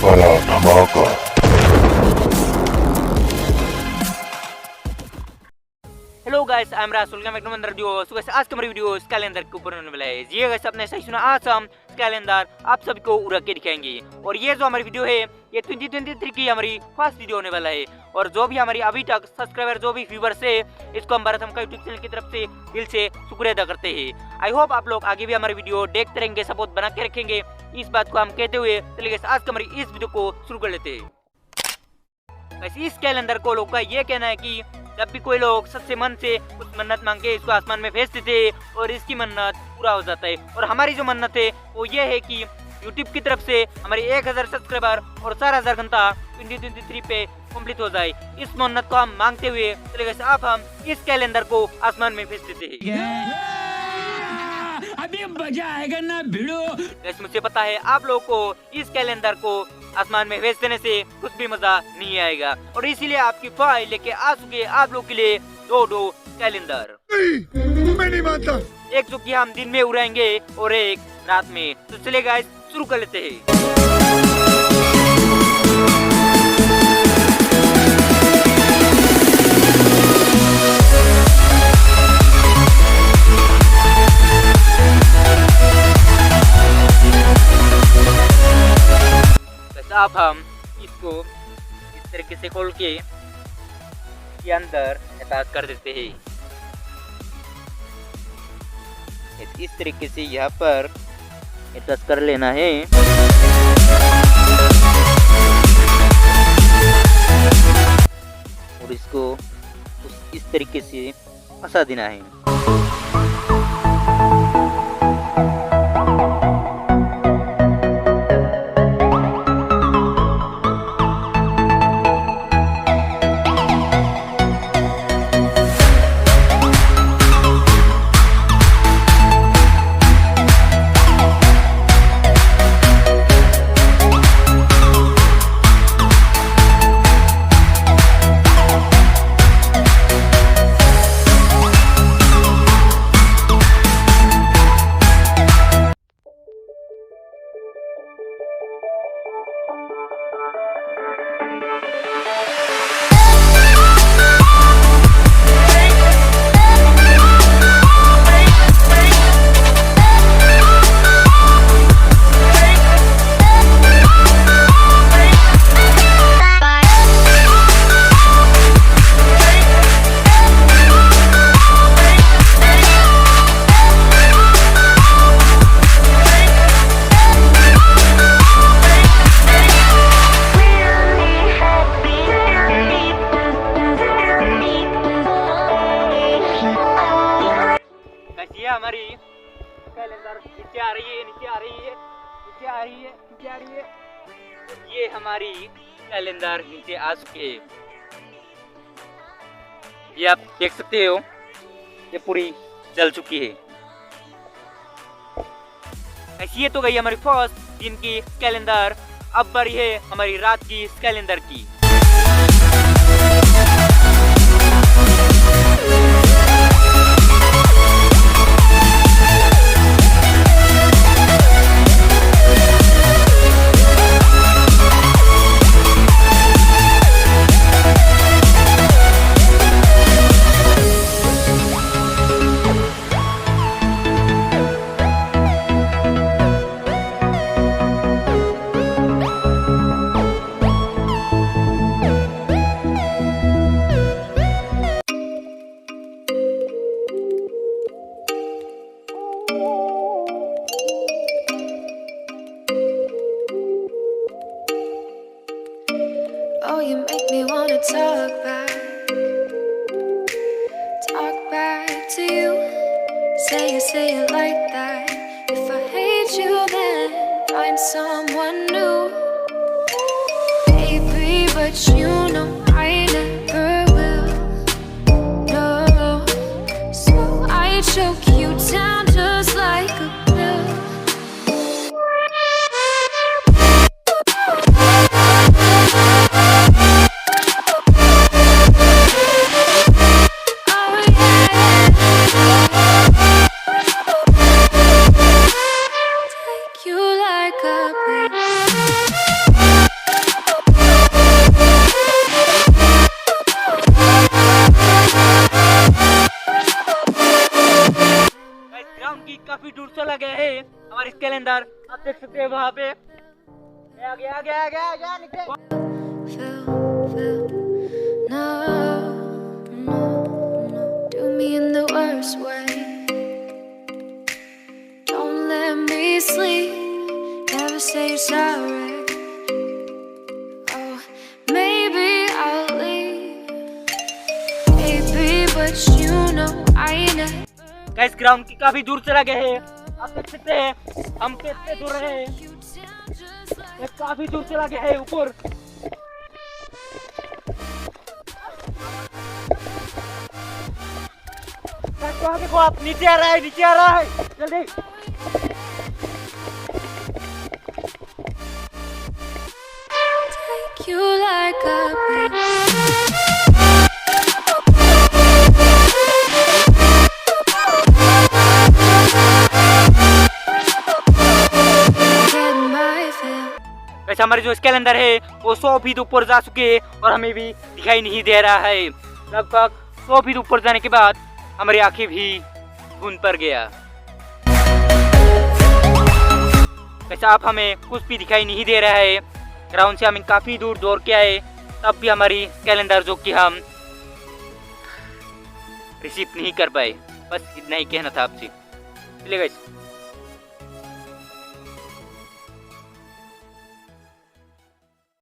Bara Dhamaka. Hello guys, I am Rasul का मैक्नो अंदर वीडियो। सो गाइस, आज का मेरा वीडियो इसका कैलेंडर के ऊपर होने वाला है। ये गाइस, आपने सही सुना, आज हम कैलेंडर आप सभी को उड़ा के दिखाएंगे। और ये जो हमारी वीडियो है, ये 2023 की हमारी फर्स्ट वीडियो होने वाला है। और जो भी हमारी अभी तक सब्सक्राइबर, जो भी व्यूवर्स है, इसको हम भारत धमका यूट्यूब चैनल की तरफ से दिल से शुक्रिया अदा करते हैं। आई होप आप लोग आगे भी हमारी वीडियो देखते रहेंगे, सपोर्ट बना के रखेंगे। इस बात को हम कहते हुए चलिए गाइस, आज का हमारी इस वीडियो को शुरू कर लेते हैं। गाइस, इस कैलेंडर को लोग का ये कहना है कि जब भी कोई लोग सच्चे मन से कुछ मन्नत मांग के इसको आसमान में भेज देते और इसकी मन्नत पूरा हो जाता है। और हमारी जो मन्नत है वो ये है कि यूट्यूब की तरफ से हमारे 1000 सब्सक्राइबर और 4000 घंटा 2023 पे कंप्लीट हो जाए। इस मन्नत को हम मांगते हुए चले गए, अब हम इस कैलेंडर को आसमान में भेज देते हैं। अभी मजा आएगा ना भिड़ो। गैस, मुझे पता है आप लोगों को इस कैलेंडर को आसमान में भेज देने से कुछ भी मजा नहीं आएगा, और इसीलिए आपकी फाइल लेके आ चुके आप लोग के लिए दो कैलेंडर। मैं नहीं मानता। एक जो कि हम दिन में उड़ाएंगे और एक रात में। तो चलिए गाइस, शुरू कर लेते हैं। अब हम इसको इस तरीके से खोल के अंदर अटैच कर देते हैं। इस तरीके से यहाँ पर अटैच कर लेना है। और इसको इस तरीके से फंसा देना है। हमारी कैलेंडर नीचे आ रही है, नीचे आ रही है, नीचे आ रही है, नीचे आ रही है। ये हमारी कैलेंडर नीचे आ चुकी है। ये आप देख सकते हो, ये पूरी जल चुकी है। ऐसी ये तो गई हमारी फर्स्ट दिन की कैलेंडर। अब बारी है हमारी रात की कैलेंडर की। Oh, you make me wanna talk back to you. Say it like that. If I hate you, then find someone new. Baby, but you know I never will. No, so I choke you down just like a pill. Calendar आप देख सकते हैं वहाँ पे आ गया निकले। No, no, no, do me in the worst way. Don't let me sleep, never say you're sorry. Oh, maybe I'll leave, baby, but you know I never. Guys ground की काफी दूर चला गया है, आप देख सकते हैं हम कितने दूर रहे हैं, ये काफी दूर चला गया है ऊपर। वहाँ देखो आप, नीचे आ रहा है जल्दी। Take you like a वैसे हमारे जो कैलेंडर है वो 100 फीट ऊपर जा चुके हैं और हमें भी दिखाई नहीं दे रहा है। लगभग 100 फीट ऊपर जाने के बाद हमारी आंखें भी धुंध पर गया। वैसे अब हमें कुछ भी दिखाई नहीं दे रहा है। ग्राउंड से हम काफी दूर दौड़ के आए, तब भी हमारी कैलेंडर जो कि हम रिसीव नहीं कर पाए। बस इतना ही कहना था आपसे। चलिए गाइस।